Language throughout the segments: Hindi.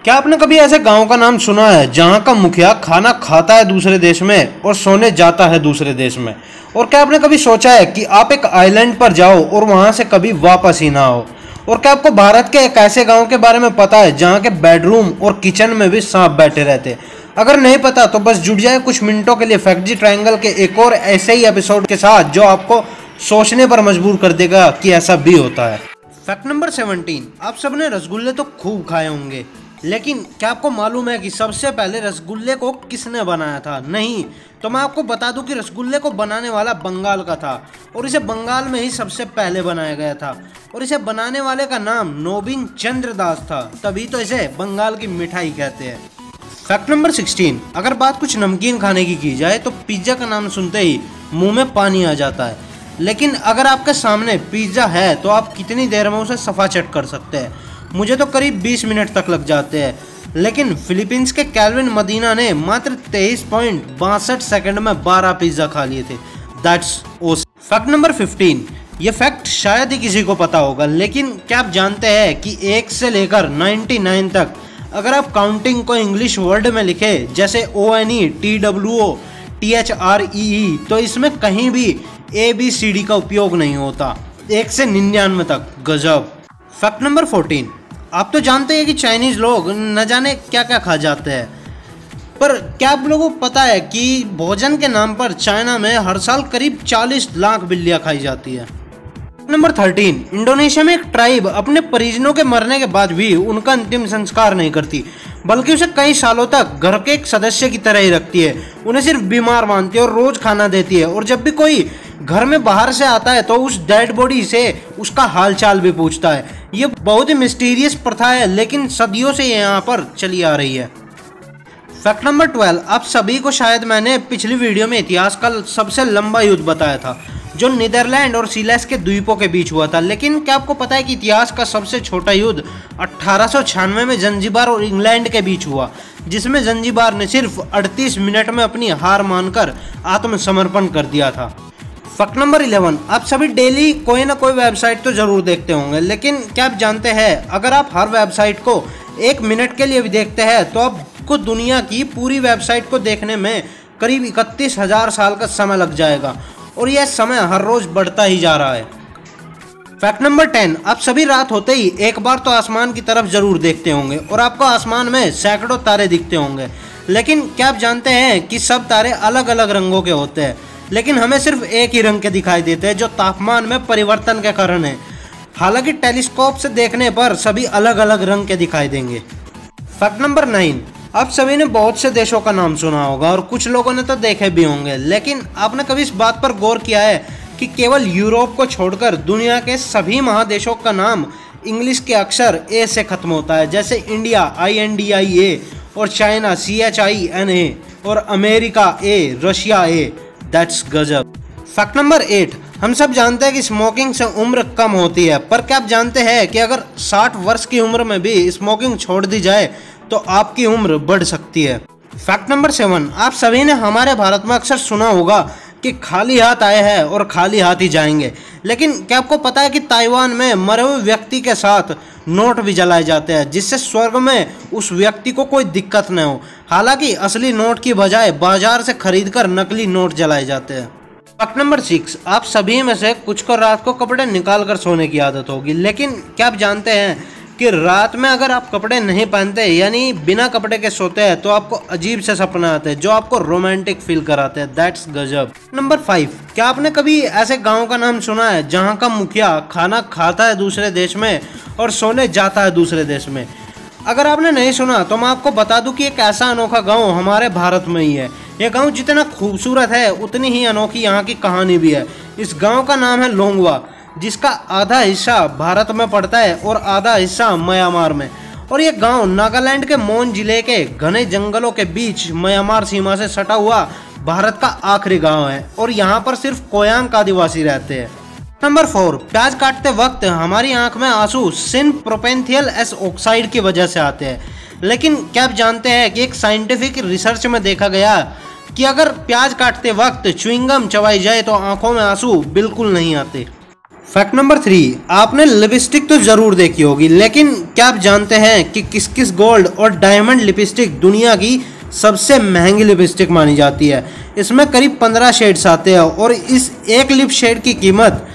क्या आपने कभी ऐसे गांव का नाम सुना है जहां का मुखिया खाना खाता है दूसरे देश में और सोने जाता है दूसरे देश में? और क्या आपने कभी सोचा है कि आप एक आइलैंड पर जाओ और वहां से कभी वापस ही ना आओ? और क्या आपको भारत के एक ऐसे गांव के बारे में पता है जहां के बेडरूम और किचन में भी सांप बैठे रहते हैं? अगर नहीं पता तो बस जुड़ जाए कुछ मिनटों के लिए फैक्ट जी ट्रायंगल के एक और ऐसे ही एपिसोड के साथ जो आपको सोचने पर मजबूर कर देगा कि ऐसा भी होता है। Fact number 17। आप सबने रसगुल्ले तो खूब खाए होंगे, लेकिन क्या आपको मालूम है कि सबसे पहले रसगुल्ले को किसने बनाया था? नहीं तो मैं आपको बता दूं कि रसगुल्ले को बनाने वाला बंगाल का था और इसे बंगाल में ही सबसे पहले बनाया गया था और इसे बनाने वाले का नाम नोबिन चंद्र दास था, तभी तो इसे बंगाल की मिठाई कहते हैं। Fact number 16। अगर बात कुछ नमकीन खाने की जाए तो पिज्ज़ा का नाम सुनते ही मुंह में पानी आ जाता है, लेकिन अगर आपके सामने पिज्ज़ा है तो आप कितनी देर में उसे सफा चट कर सकते हैं? मुझे तो करीब 20 मिनट तक लग जाते हैं, लेकिन फिलीपींस के कैल्विन मदीना ने मात्र 23.62 सेकंड में 12 पिज्ज़ा खा लिए थे। That's awesome. Fact number 15। ये फैक्ट शायद ही किसी को पता होगा, लेकिन क्या आप जानते हैं कि 1 से लेकर 99 तक अगर आप काउंटिंग को इंग्लिश वर्ड में लिखे जैसे ONE TWO THREE तो इसमें कहीं भी ABCD का उपयोग नहीं होता, 1 से 99 तक। गजब। Fact number 14। आप तो जानते हैं कि चाइनीज लोग न जाने क्या क्या खा जाते हैं, पर क्या आप लोगों को पता है कि भोजन के नाम पर चाइना में हर साल करीब 40 लाख बिल्लियां खाई जाती है। नंबर 13। इंडोनेशिया में एक ट्राइब अपने परिजनों के मरने के बाद भी उनका अंतिम संस्कार नहीं करती, बल्कि उसे कई सालों तक घर के एक सदस्य की तरह ही रखती है। उन्हें सिर्फ बीमार मानती है और रोज खाना देती है, और जब भी कोई घर में बाहर से आता है तो उस डेड बॉडी से उसका हालचाल भी पूछता है। ये बहुत ही मिस्टीरियस प्रथा है, लेकिन सदियों से यहाँ पर चली आ रही है। Fact number 12। आप सभी को शायद मैंने पिछली वीडियो में इतिहास का सबसे लंबा युद्ध बताया था जो नीदरलैंड और सीलेस के द्वीपों के बीच हुआ था, लेकिन क्या आपको पता है कि इतिहास का सबसे छोटा युद्ध 1896 में जंजीबार और इंग्लैंड के बीच हुआ, जिसमें जंजीबार ने सिर्फ 38 मिनट में अपनी हार मानकर आत्मसमर्पण कर दिया था। Fact number 11। आप सभी डेली कोई ना कोई वेबसाइट तो जरूर देखते होंगे, लेकिन क्या आप जानते हैं अगर आप हर वेबसाइट को 1 मिनट के लिए भी देखते हैं तो आपको दुनिया की पूरी वेबसाइट को देखने में करीब 31,000 साल का समय लग जाएगा, और यह समय हर रोज बढ़ता ही जा रहा है। Fact number 10। आप सभी रात होते ही एक बार तो आसमान की तरफ जरूर देखते होंगे और आपको आसमान में सैकड़ों तारे दिखते होंगे, लेकिन क्या आप जानते हैं कि सब तारे अलग अलग रंगों के होते हैं, लेकिन हमें सिर्फ एक ही रंग के दिखाई देते हैं जो तापमान में परिवर्तन के कारण है। हालांकि टेलीस्कोप से देखने पर सभी अलग अलग रंग के दिखाई देंगे। Fact number 9। आप सभी ने बहुत से देशों का नाम सुना होगा और कुछ लोगों ने तो देखे भी होंगे, लेकिन आपने कभी इस बात पर गौर किया है कि केवल यूरोप को छोड़कर दुनिया के सभी महादेशों का नाम इंग्लिश के अक्षर ए से खत्म होता है? जैसे इंडिया INDIA और चाइना CHINA और America A, Russia A। That's गजब। Fact number 8। हम सब जानते हैं कि स्मोकिंग से उम्र कम होती है, पर क्या आप जानते हैं कि अगर 60 वर्ष की उम्र में भी स्मोकिंग छोड़ दी जाए तो आपकी उम्र बढ़ सकती है। Fact number 7। आप सभी ने हमारे भारत में अक्सर सुना होगा कि खाली हाथ आए हैं और खाली हाथ ही जाएंगे, लेकिन क्या आपको पता है कि ताइवान में मरे हुए व्यक्ति के साथ नोट भी जलाए जाते हैं जिससे स्वर्ग में उस व्यक्ति को कोई दिक्कत न हो। हालांकि असली नोट की बजाय बाजार से खरीदकर नकली नोट जलाए जाते हैं। Fact number 6। आप सभी में से कुछ को रात को कपड़े निकाल कर सोने की आदत होगी, लेकिन क्या आप जानते हैं कि रात में अगर आप कपड़े नहीं पहनते यानी बिना कपड़े के सोते हैं तो आपको अजीब से सपने आते हैं जो आपको रोमांटिक फील कराते हैं। दैट्स गजब। नंबर 5। क्या आपने कभी ऐसे गांव का नाम सुना है जहां का मुखिया खाना खाता है दूसरे देश में और सोने जाता है दूसरे देश में? अगर आपने नहीं सुना तो मैं आपको बता दूं कि एक ऐसा अनोखा गाँव हमारे भारत में ही है। यह गाँव जितना खूबसूरत है उतनी ही अनोखी यहाँ की कहानी भी है। इस गाँव का नाम है लोंगवा, जिसका आधा हिस्सा भारत में पड़ता है और आधा हिस्सा म्यांमार में, और ये गांव नागालैंड के मोन जिले के घने जंगलों के बीच म्यांमार सीमा से सटा हुआ भारत का आखिरी गांव है, और यहाँ पर सिर्फ कोयांग आदिवासी रहते हैं। नंबर 4। प्याज काटते वक्त हमारी आंख में आंसू सिन प्रोपेंथियल एस ऑक्साइड की वजह से आते हैं, लेकिन क्या आप जानते हैं कि एक साइंटिफिक रिसर्च में देखा गया कि अगर प्याज काटते वक्त च्युइंगम चबाई जाए तो आंखों में आंसू बिल्कुल नहीं आते। फैक्ट नंबर 3, आपने लिपस्टिक तो जरूर देखी होगी, लेकिन क्या आप जानते हैं कि किस किस गोल्ड और डायमंड लिपस्टिक दुनिया की सबसे महंगी लिपस्टिक मानी जाती है। इसमें करीब 15 शेड्स आते हैं और इस एक लिप शेड की कीमत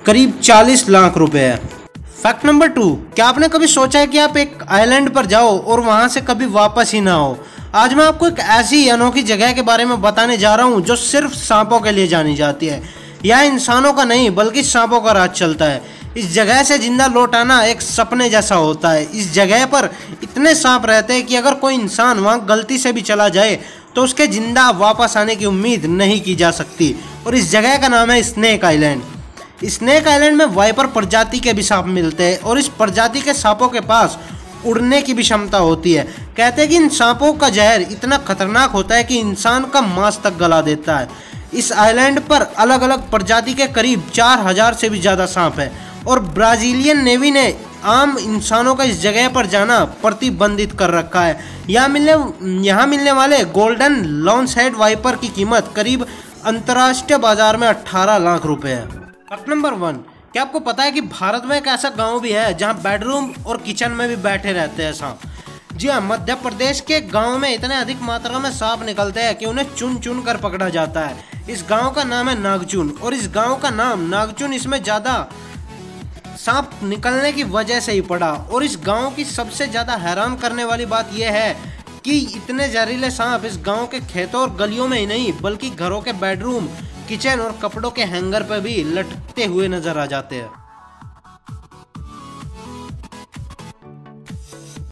करीब 40 लाख रुपए है। फैक्ट नंबर 2, क्या आपने कभी सोचा है कि आप एक आइलैंड पर जाओ और वहां से कभी वापस ही ना हो। आज मैं आपको एक ऐसी अनोखी जगह के बारे में बताने जा रहा हूं जो सिर्फ सांपों के लिए जानी जाती है। यह इंसानों का नहीं बल्कि सांपों का राज चलता है। इस जगह से जिंदा लौट आना एक सपने जैसा होता है। इस जगह पर इतने सांप रहते हैं कि अगर कोई इंसान वहां गलती से भी चला जाए तो उसके जिंदा वापस आने की उम्मीद नहीं की जा सकती। और इस जगह का नाम है स्नेक आइलैंड। स्नेक आइलैंड में वाइपर प्रजाति के भी सांप मिलते हैं और इस प्रजाति के सांपों के पास उड़ने की भी क्षमता होती है। कहते हैं कि इन सांपों का जहर इतना खतरनाक होता है कि इंसान का मांस तक गला देता है। इस आइलैंड पर अलग अलग प्रजाति के करीब 4000 से भी ज़्यादा सांप हैं और ब्राज़ीलियन नेवी ने आम इंसानों का इस जगह पर जाना प्रतिबंधित कर रखा है। यहाँ मिलने वाले गोल्डन लॉन्स हेड वाइपर की कीमत करीब अंतर्राष्ट्रीय बाजार में 18 लाख रुपए है। फैक्ट नंबर 1, क्या आपको पता है कि भारत में एक ऐसा गांव भी है जहां बेडरूम और किचन में भी बैठे रहते हैं सांप। जी हाँ, मध्य प्रदेश के गांव में इतने अधिक मात्रा में सांप निकलते हैं कि उन्हें चुन चुन कर पकड़ा जाता है। इस गांव का नाम है नागचुन और इस गांव का नाम नागचुन इसमें ज़्यादा सांप निकलने की वजह से ही पड़ा। और इस गांव की सबसे ज़्यादा हैरान करने वाली बात यह है कि इतने जहरीले सांप इस गांव के खेतों और गलियों में ही नहीं बल्कि घरों के बेडरूम, किचन और कपड़ों के हैंगर पर भी लटकते हुए नजर आ जाते हैं।